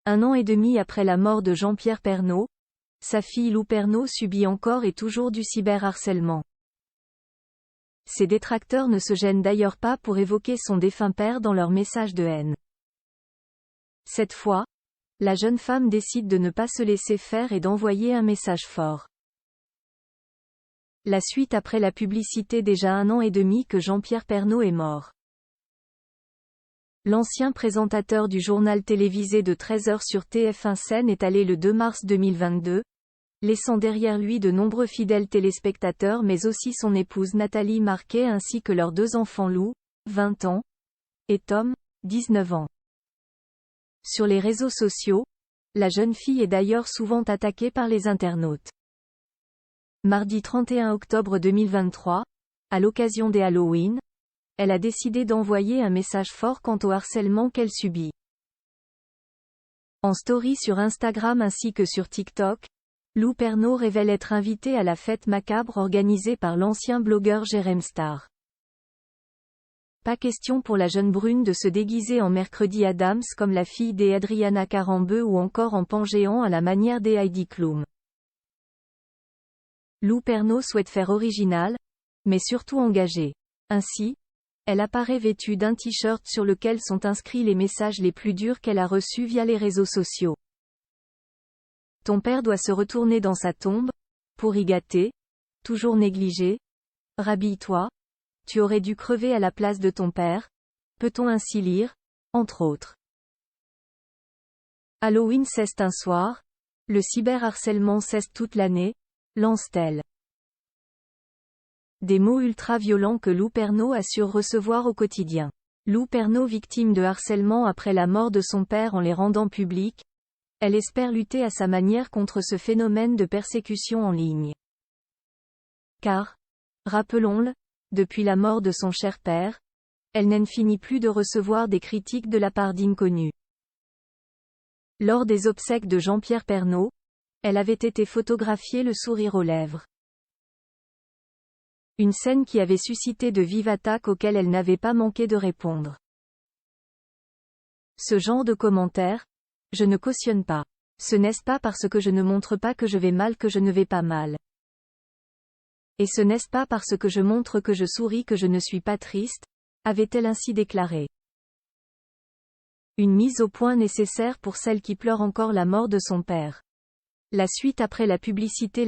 1 an et demi après la mort de Jean-Pierre Pernaut, sa fille Lou Pernaut subit encore et toujours du cyberharcèlement. Ses détracteurs ne se gênent d'ailleurs pas pour évoquer son défunt père dans leurs messages de haine. Cette fois, la jeune femme décide de ne pas se laisser faire et d'envoyer un message fort. La suite après la publicité déjà 1 an et demi que Jean-Pierre Pernaut est mort. L'ancien présentateur du journal télévisé de 13h sur TF1 Scène est allé le 2 mars 2022, laissant derrière lui de nombreux fidèles téléspectateurs mais aussi son épouse Nathalie Marquet ainsi que leurs 2 enfants Lou, 20 ans, et Tom, 19 ans. Sur les réseaux sociaux, la jeune fille est d'ailleurs souvent attaquée par les internautes. Mardi 31 octobre 2023, à l'occasion des Halloween, elle a décidé d'envoyer un message fort quant au harcèlement qu'elle subit. En story sur Instagram ainsi que sur TikTok, Lou Pernaut révèle être invitée à la fête macabre organisée par l'ancien blogueur Jérém Star. Pas question pour la jeune brune de se déguiser en Mercredi Adams comme la fille des Adriana Carambeu ou encore en pan géant à la manière des Heidi Klum. Lou Pernaut souhaite faire original, mais surtout engagé. Ainsi, elle apparaît vêtue d'un t-shirt sur lequel sont inscrits les messages les plus durs qu'elle a reçus via les réseaux sociaux. Ton père doit se retourner dans sa tombe, pour y gâter, toujours négligé, rhabille-toi, tu aurais dû crever à la place de ton père, peut-on ainsi lire, entre autres. Halloween cesse un soir, le cyberharcèlement cesse toute l'année, lance-t-elle. Des mots ultra-violents que Lou Pernaut assure recevoir au quotidien. Lou Pernaut victime de harcèlement après la mort de son père en les rendant publics, elle espère lutter à sa manière contre ce phénomène de persécution en ligne. Car, rappelons-le, depuis la mort de son cher père, elle n'en finit plus de recevoir des critiques de la part d'inconnus. Lors des obsèques de Jean-Pierre Pernaut, elle avait été photographiée le sourire aux lèvres. Une scène qui avait suscité de vives attaques auxquelles elle n'avait pas manqué de répondre. Ce genre de commentaires, je ne cautionne pas. Ce n'est pas parce que je ne montre pas que je vais mal que je ne vais pas mal. Et ce n'est pas parce que je montre que je souris que je ne suis pas triste, avait-elle ainsi déclaré. Une mise au point nécessaire pour celle qui pleure encore la mort de son père. La suite après la publicité.